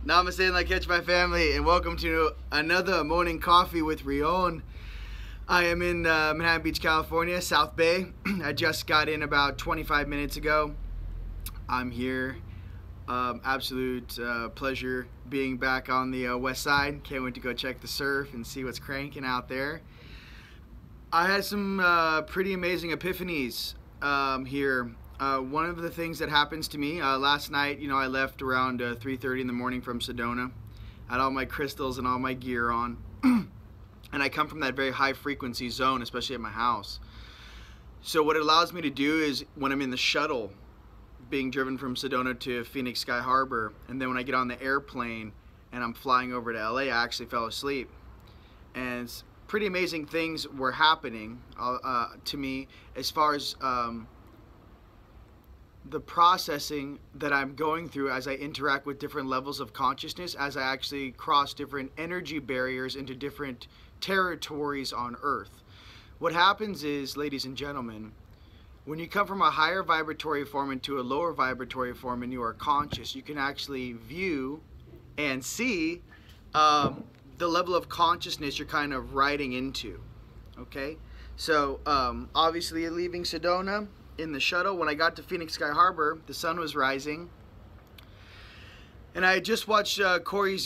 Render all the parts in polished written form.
Namaste and like catch my family, and welcome to another morning coffee with Rion. I am in Manhattan Beach, California, South Bay. I just got in about 25 minutes ago. I'm here. Absolute pleasure being back on the west side. Can't wait to go check the surf and see what's cranking out there. I had some pretty amazing epiphanies here. One of the things that happens to me last night, I left around 3:30 in the morning from Sedona. I had all my crystals and all my gear on. And I come from that very high frequency zone, especially at my house. So what it allows me to do is when I'm in the shuttle being driven from Sedona to Phoenix Sky Harbor, and then when I get on the airplane and I'm flying over to LA, I actually fell asleep. And pretty amazing things were happening to me as far as the processing that I'm going through as I interact with different levels of consciousness, as I actually cross different energy barriers into different territories on Earth. What happens is, ladies and gentlemen, when you come from a higher vibratory form into a lower vibratory form and you are conscious, you can actually view and see the level of consciousness you're kind of riding into. Okay? So, obviously leaving Sedona, in the shuttle, when I got to Phoenix Sky Harbor, the sun was rising, and I had just watched Corey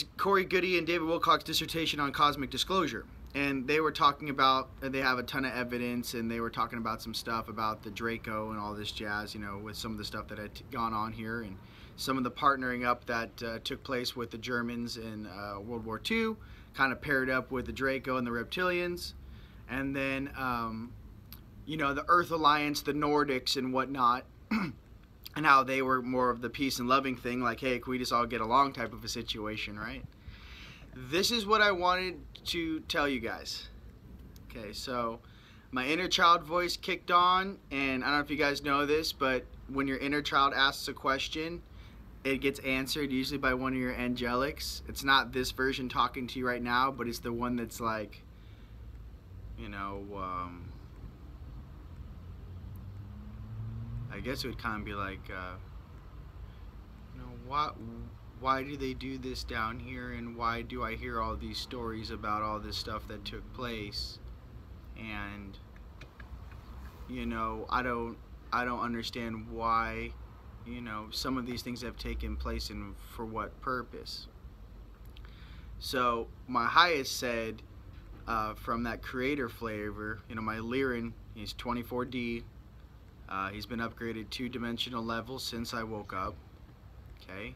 Goody and David Wilcock's dissertation on cosmic disclosure, and they were talking about, they have a ton of evidence, and they were talking about some stuff about the Draco and all this jazz, with some of the stuff that had gone on here, and some of the partnering up that took place with the Germans in World War II, kind of paired up with the Draco and the reptilians, and then the Earth Alliance, the Nordics and whatnot, and how they were more of the peace and loving thing, like, hey, can we just all get along type of a situation, right? This is what I wanted to tell you guys. Okay, so my inner child voice kicked on, and I don't know if you guys know this, but when your inner child asks a question, it gets answered usually by one of your angelics. It's not this version talking to you right now, but it's the one that's like, I guess it would kind of be like, why do they do this down here, and why do I hear all these stories about all this stuff that took place, and I don't understand why some of these things have taken place and for what purpose. So my highest said, from that creator flavor, my Lyran, he's 24D. He's been upgraded 2-dimensional levels since I woke up. Okay.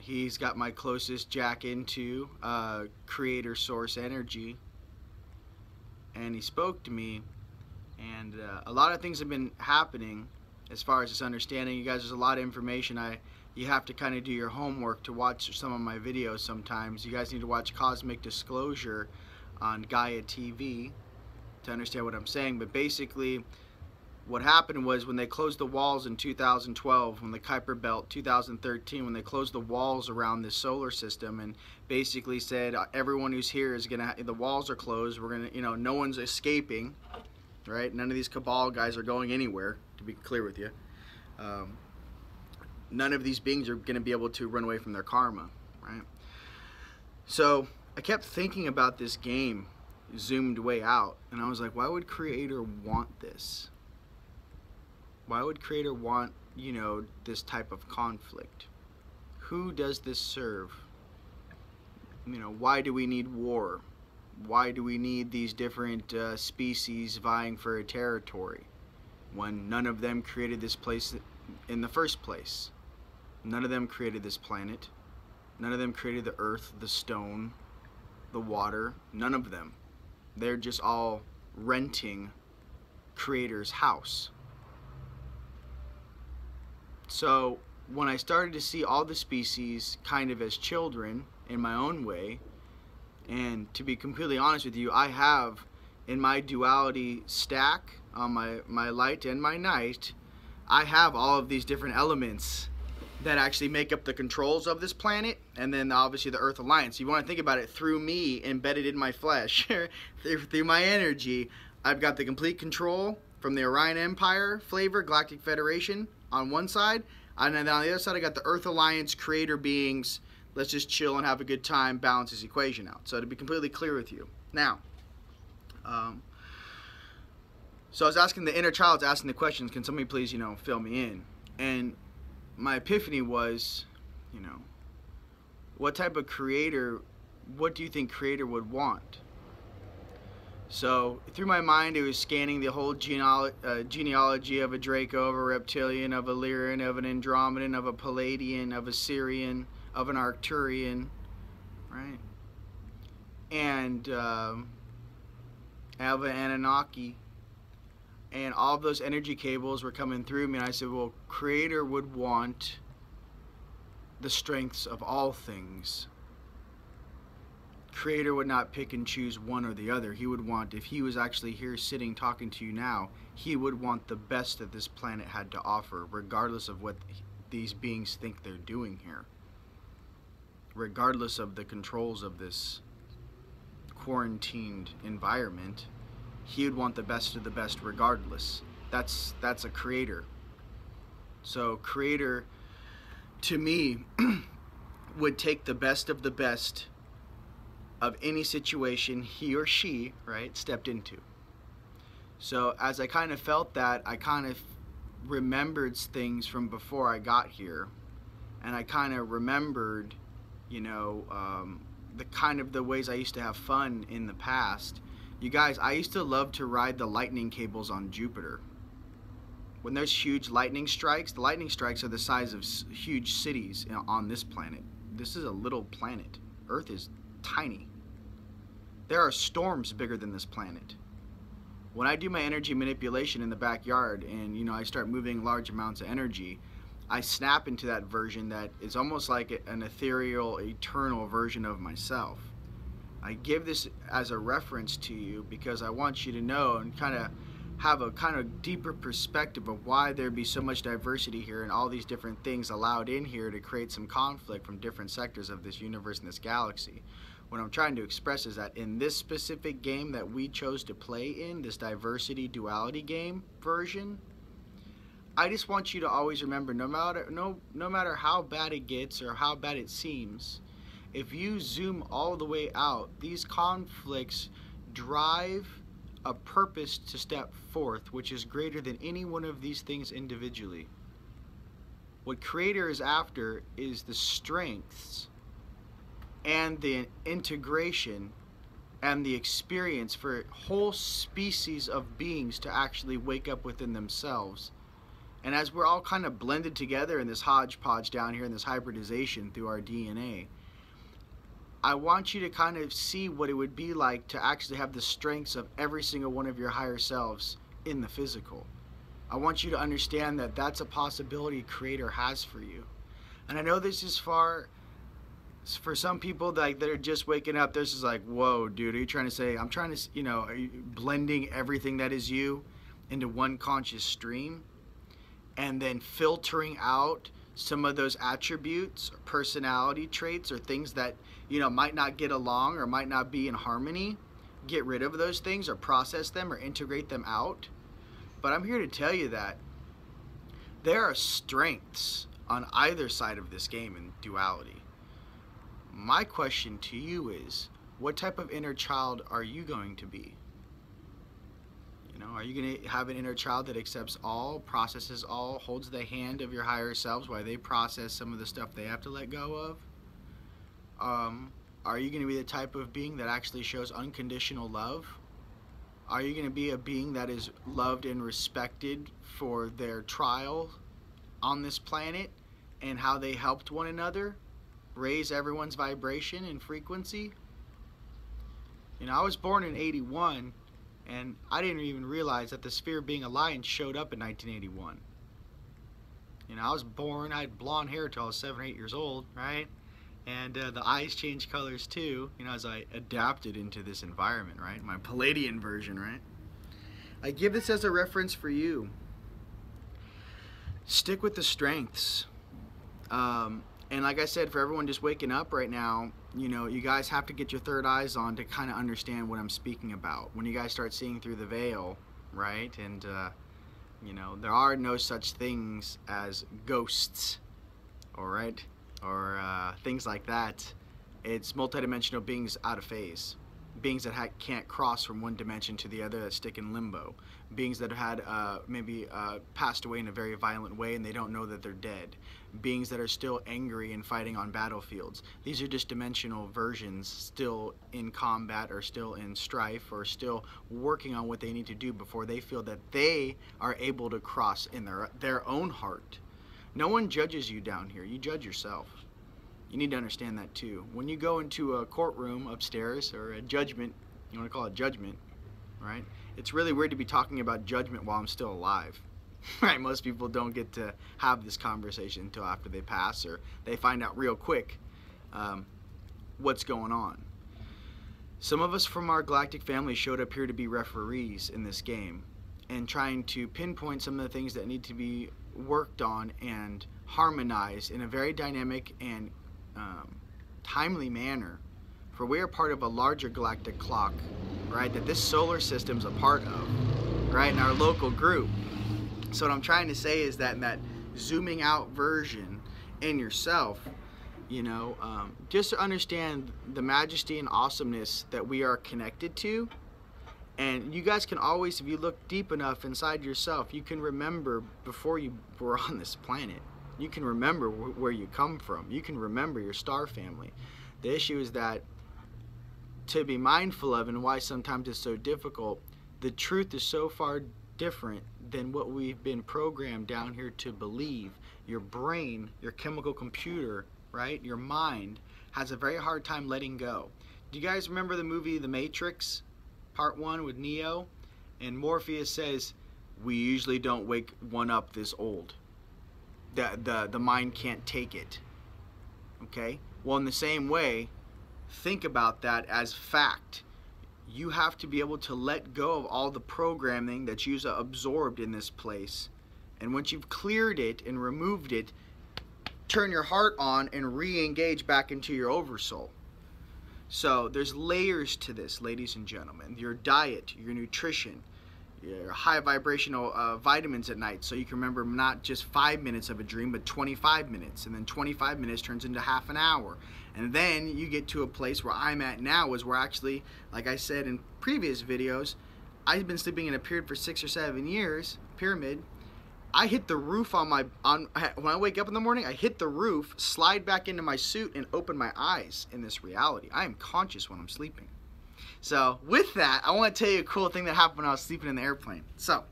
He's got my closest jack into creator source energy, and he spoke to me, and a lot of things have been happening as far as this understanding. You guys, there's a lot of information. You have to kind of do your homework to watch some of my videos sometimes. You guys need to watch Cosmic Disclosure on Gaia TV to understand what I'm saying. But basically, what happened was when they closed the walls in 2012, when the Kuiper Belt, 2013, when they closed the walls around this solar system and basically said everyone who's here is gonna, the walls are closed, we're gonna, no one's escaping, right? None of these cabal guys are going anywhere, to be clear with you. None of these beings are gonna be able to run away from their karma, right? So I kept thinking about this game, zoomed way out, and I was like, why would Creator want this? Why would Creator want, this type of conflict? Who does this serve? Why do we need war? Why do we need these different species vying for a territory when none of them created this place in the first place? None of them created this planet. None of them created the earth, the stone, the water. None of them. They're just all renting Creator's house. So when I started to see all the species kind of as children in my own way, and to be completely honest with you, I have in my duality stack on my light and my night, I have all of these different elements that actually make up the controls of this planet, and then obviously the Earth Alliance. You want to think about it through me, embedded in my flesh, through my energy. I've got the complete control from the Orion Empire flavor, Galactic Federation on one side, and then on the other side I got the Earth Alliance creator beings let's just chill and have a good time, balance this equation out. So to be completely clear with you. Now, so I was asking, the inner child's asking the questions, can somebody please, fill me in? And my epiphany was, what type of creator, what do you think creator would want? So through my mind, it was scanning the whole genealogy of a Draco, of a Reptilian, of a Lyrian, of an Andromedan, of a Palladian, of a Syrian, of an Arcturian, right? And of an Anunnaki. And all of those energy cables were coming through me, and I said, well, creator would want the strengths of all things. Creator would not pick and choose one or the other. He would want, if he was actually here sitting talking to you now, he would want the best that this planet had to offer, regardless of what these beings think they're doing here, regardless of the controls of this quarantined environment. He would want the best of the best regardless. That's a creator. So creator, to me, would take the best of the best of any situation he or she, right, stepped into. So as I kind of felt that, I kind of remembered things from before I got here, and I kind of remembered, the ways I used to have fun in the past. You guys, I used to love to ride the lightning cables on Jupiter. When there's huge lightning strikes, the lightning strikes are the size of huge cities on this planet. This is a little planet. Earth is tiny. There are storms bigger than this planet. When I do my energy manipulation in the backyard and I start moving large amounts of energy, I snap into that version that is almost like an ethereal, eternal version of myself. I give this as a reference to you because I want you to know and kind of have a kind of deeper perspective of why there be so much diversity here and all these different things allowed in here to create some conflict from different sectors of this universe and this galaxy. What I'm trying to express is that in this specific game that we chose to play in, this diversity duality game version, I just want you to always remember, no matter how bad it gets or how bad it seems, if you zoom all the way out, these conflicts drive a purpose to step forth, which is greater than any one of these things individually. What creator is after is the strengths and the integration and the experience for whole species of beings to actually wake up within themselves. And as we're all kind of blended together in this hodgepodge down here in this hybridization through our DNA, I want you to kind of see what it would be like to actually have the strengths of every single one of your higher selves in the physical. I want you to understand that that's a possibility creator has for you. And I know this is for some people that are just waking up, this is like, whoa, dude, are you trying to say, I'm trying to, are you blending everything that is you into one conscious stream and then filtering out some of those attributes or personality traits or things that might not get along or might not be in harmony? Get rid of those things or process them or integrate them out. But I'm here to tell you that there are strengths on either side of this game in duality. My question to you is, what type of inner child are you going to be? Are you going to have an inner child that accepts all, processes all, holds the hand of your higher selves while they process some of the stuff they have to let go of? Are you going to be the type of being that actually shows unconditional love? Are you going to be a being that is loved and respected for their trial on this planet and how they helped one another raise everyone's vibration and frequency? I was born in 81. And I didn't even realize that the sphere being a lion showed up in 1981. I was born, I had blonde hair till I was 7 or 8 years old, right? And the eyes changed colors too, as I adapted into this environment, right? My Palladian version, right? I give this as a reference for you. Stick with the strengths. And like I said, for everyone just waking up right now, you guys have to get your third eyes on to kind of understand what I'm speaking about. When you guys start seeing through the veil, right? And, there are no such things as ghosts, all right? Or things like that. It's multidimensional beings out of phase. Beings that can't cross from one dimension to the other, that stick in limbo. Beings that have had maybe passed away in a very violent way and they don't know that they're dead. Beings that are still angry and fighting on battlefields. These are just dimensional versions still in combat or still in strife or still working on what they need to do before they feel that they are able to cross in their own heart. No one judges you down here. You judge yourself. You need to understand that too. When you go into a courtroom upstairs or a judgment, you want to call it judgment, right? It's really weird to be talking about judgment while I'm still alive, right? Most people don't get to have this conversation until after they pass, or they find out real quick what's going on. Some of us from our galactic family showed up here to be referees in this game and trying to pinpoint some of the things that need to be worked on and harmonized in a very dynamic and timely manner, for we are part of a larger galactic clock, right, that this solar system's a part of, right, in our local group. So what I'm trying to say is that in that zooming out version in yourself, you know, just to understand the majesty and awesomeness that we are connected to. And you guys can always, if you look deep enough inside yourself, you can remember before you were on this planet. You can remember where you come from. You can remember your star family. The issue is that to be mindful of, and why sometimes it's so difficult, the truth is so far different than what we've been programmed down here to believe. Your brain, your chemical computer, right, your mind, has a very hard time letting go. Do you guys remember the movie The Matrix, Part 1 with Neo? And Morpheus says, we usually don't wake one up this old. The mind can't take it. Okay? Well, in the same way, think about that as fact. You have to be able to let go of all the programming that you've absorbed in this place. And once you've cleared it and removed it, turn your heart on and re-engage back into your oversoul. So there's layers to this, ladies and gentlemen. Your diet, your nutrition, your high vibrational vitamins at night, so you can remember not just 5 minutes of a dream, but 25 minutes. And then 25 minutes turns into half an hour. And then you get to a place where I'm at now, is where actually, like I said in previous videos, I've been sleeping in a period for 6 or 7 years, pyramid. I hit the roof when I wake up in the morning, I hit the roof, slide back into my suit, and open my eyes in this reality. I am conscious when I'm sleeping. So with that, I want to tell you a cool thing that happened when I was sleeping in the airplane. So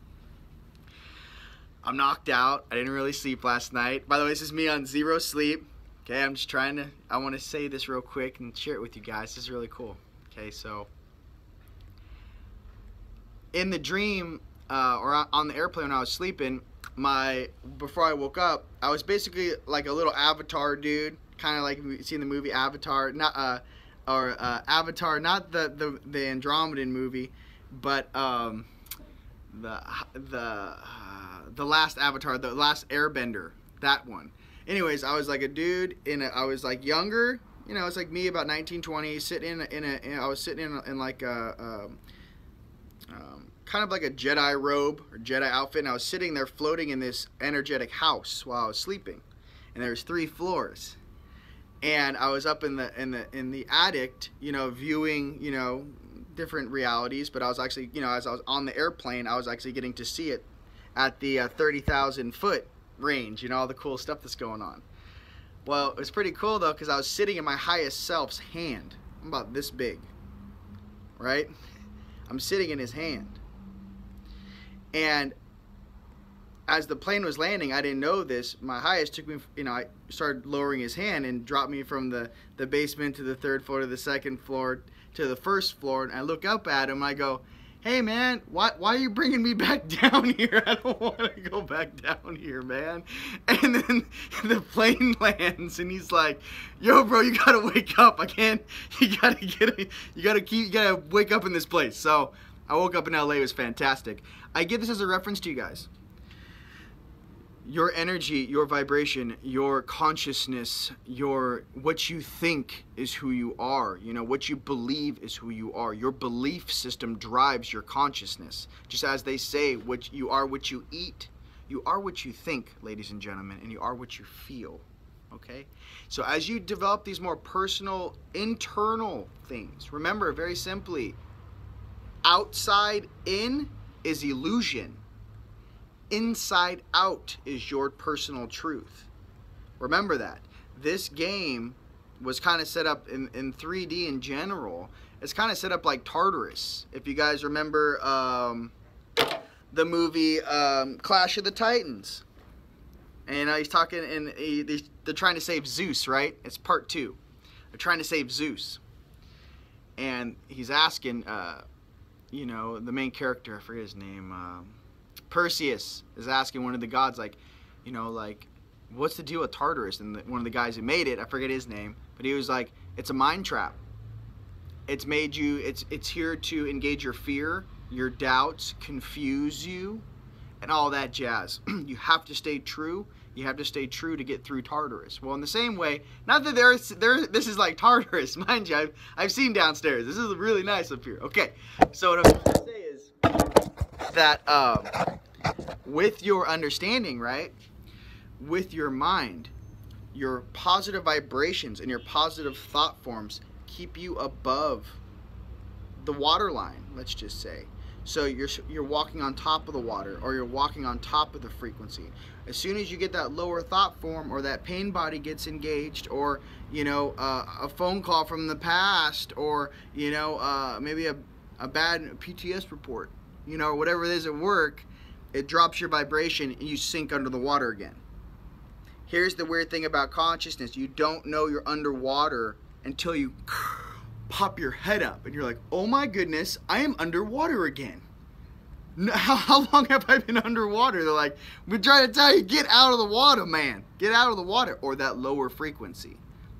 I'm knocked out. I didn't really sleep last night. By the way, this is me on zero sleep. Okay, I'm just trying to, I want to say this real quick and share it with you guys. This is really cool. Okay, so in the dream, or on the airplane when I was sleeping, before I woke up, I was basically like a little avatar dude, kind of like you see in the movie Avatar, not Avatar, not the Andromedan movie, but the last Avatar, the last Airbender, that one. Anyways, I was like a dude I was like younger, you know, it's like me about 19, 20, sitting I was sitting in like a kind of like a Jedi robe or Jedi outfit, and I was sitting there floating in this energetic house while I was sleeping, and there was 3 floors, and I was up in the attic, you know, viewing, you know, different realities, but I was actually, you know, as I was on the airplane, I was actually getting to see it at the 30,000 foot range, you know, all the cool stuff that's going on. Well, it was pretty cool though, because I was sitting in my highest self's hand. I'm about this big, right? I'm sitting in his hand. And as the plane was landing, I didn't know this. My highest took me, you know, I started lowering his hand and dropped me from the basement to the 3rd floor to the 2nd floor to the 1st floor. And I look up at him, I go, hey man, why are you bringing me back down here? I don't want to go back down here, man. And then the plane lands and he's like, yo bro, you gotta wake up. I can't, you gotta wake up in this place. So I woke up in LA. It was fantastic. I give this as a reference to you guys. Your energy, your vibration, your consciousness, what you think is who you are. You know, what you believe is who you are. Your belief system drives your consciousness. Just as they say, you are what you eat, you are what you think, ladies and gentlemen, and you are what you feel. Okay? So as you develop these more personal, internal things, remember very simply, outside in is illusion. Inside out is your personal truth. Remember that. This game was kind of set up in 3D in general. It's kind of set up like Tartarus. If you guys remember the movie Clash of the Titans. And he's talking, and they're trying to save Zeus, right? It's part 2. They're trying to save Zeus. And he's asking, you know, the main character, I forget his name, Perseus is asking one of the gods, like, you know, like, what's the deal with Tartarus? And one of the guys who made it, I forget his name, but he was like, it's a mind trap. It's made you, it's here to engage your fear, your doubts, confuse you, and all that jazz. You have to stay true. You have to stay true to get through Tartarus. Well, in the same way, not that this is like Tartarus, mind you, I've seen downstairs. This is really nice up here. Okay, so what I'm going to say is that with your understanding, right, with your mind, your positive vibrations and your positive thought forms keep you above the water line, let's just say. So you're walking on top of the water, or you're walking on top of the frequency. As soon as you get that lower thought form, or that pain body gets engaged, or, you know, a phone call from the past, or, you know, maybe a bad PTS report, you know, whatever it is at work, it drops your vibration and you sink under the water again. Here's the weird thing about consciousness. You don't know you're underwater until you pop your head up and you're like, oh my goodness, I am underwater again. How long have I been underwater? They're like, we're trying to tell you, get out of the water, man. Get out of the water, or that lower frequency.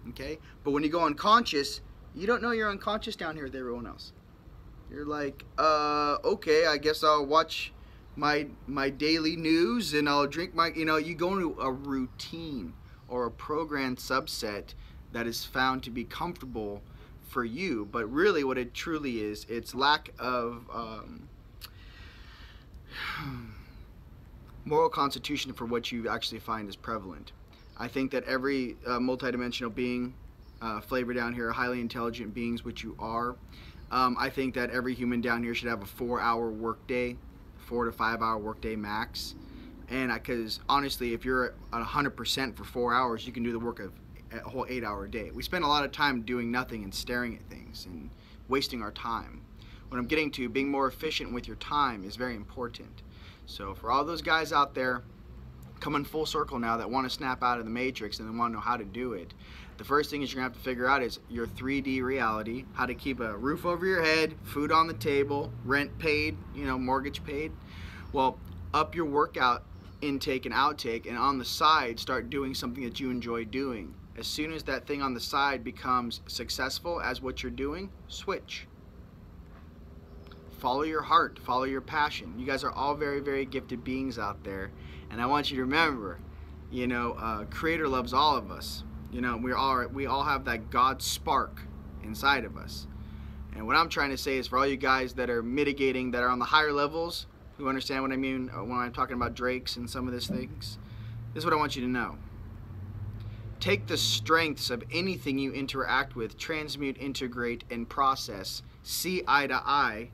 Okay? But when you go unconscious, you don't know you're unconscious down here with everyone else. You're like, okay, I guess I'll watch my daily news and I'll drink my, you know, you go into a routine or a programmed subset that is found to be comfortable for you. But really what it truly is, it's lack of moral constitution for what you actually find is prevalent. I think that every multidimensional being, flavor down here, are highly intelligent beings, which you are. I think that every human down here should have a 4-hour workday, 4 to 5 hour workday max. And because honestly, if you're at 100% for 4 hours, you can do the work of a whole 8-hour day. We spend a lot of time doing nothing and staring at things and wasting our time. What I'm getting to, being more efficient with your time is very important. So for all those guys out there coming full circle now that want to snap out of the matrix and they want to know how to do it, the first thing is you're going to have to figure out is your 3D reality, how to keep a roof over your head, food on the table, rent paid, you know, mortgage paid. Well, up your workout intake and outtake, and on the side start doing something that you enjoy doing. As soon as that thing on the side becomes successful as what you're doing, switch. Follow your heart, follow your passion. You guys are all very, very gifted beings out there. And I want you to remember, you know, Creator loves all of us. You know, we all have that God spark inside of us. And what I'm trying to say is for all you guys that are mitigating, that are on the higher levels, who understand what I mean when I'm talking about drakes and some of these things, this is what I want you to know. Take the strengths of anything you interact with, transmute, integrate, and process, see eye to eye,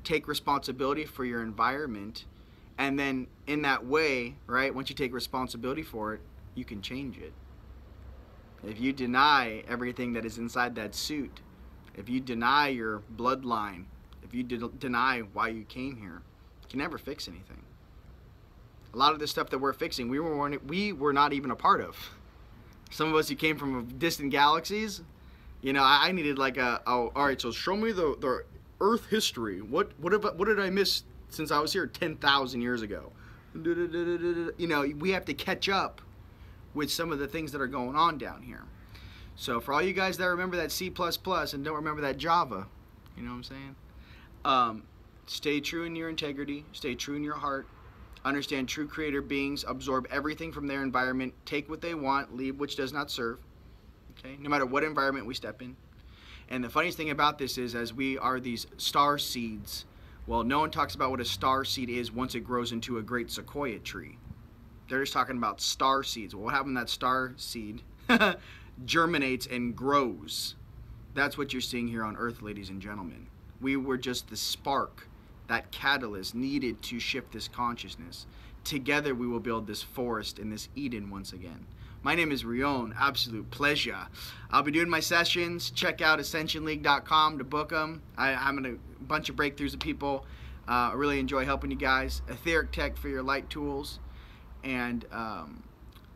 take responsibility for your environment, and then in that way, right, once you take responsibility for it, you can change it. If you deny everything that is inside that suit, if you deny your bloodline, if you deny why you came here, you can never fix anything. A lot of the stuff that we're fixing, we were not even a part of. Some of us who came from distant galaxies, you know, I needed like all right, so show me the Earth history. What did I miss since I was here 10,000 years ago? You know, we have to catch up with some of the things that are going on down here. So for all you guys that remember that C++ and don't remember that Java, you know what I'm saying? Stay true in your integrity, stay true in your heart, understand true creator beings, absorb everything from their environment, take what they want, leave which does not serve, okay? No matter what environment we step in. And the funniest thing about this is, as we are these star seeds, well, no one talks about what a star seed is once it grows into a great sequoia tree. They're just talking about star seeds. Well, what happened to that star seed germinates and grows. That's what you're seeing here on Earth, ladies and gentlemen. We were just the spark, that catalyst needed to shift this consciousness. Together we will build this forest and this Eden once again. My name is Rion. Absolute pleasure. I'll be doing my sessions. Check out ascensionleague.com to book them. I'm in a bunch of breakthroughs of people. I really enjoy helping you guys. Etheric tech for your light tools. And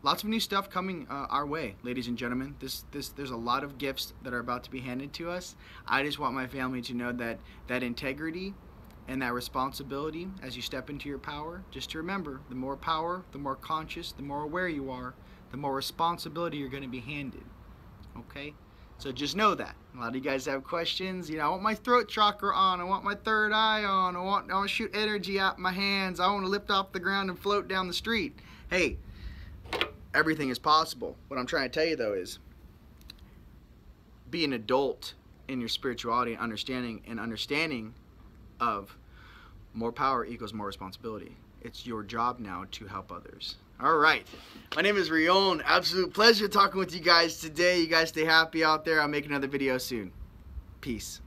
lots of new stuff coming our way, ladies and gentlemen. There's a lot of gifts that are about to be handed to us. I just want my family to know that integrity and that responsibility as you step into your power, just to remember, the more power, the more conscious, the more aware you are, the more responsibility you're going to be handed. Okay? So just know that. A lot of you guys have questions. You know, I want my throat chakra on. I want my third eye on. I want to shoot energy out my hands. I want to lift off the ground and float down the street. Hey, everything is possible. What I'm trying to tell you, though, is be an adult in your spirituality and understanding of more power equals more responsibility. It's your job now to help others. All right. My name is Rion. Absolute pleasure talking with you guys today. You guys stay happy out there. I'll make another video soon. Peace.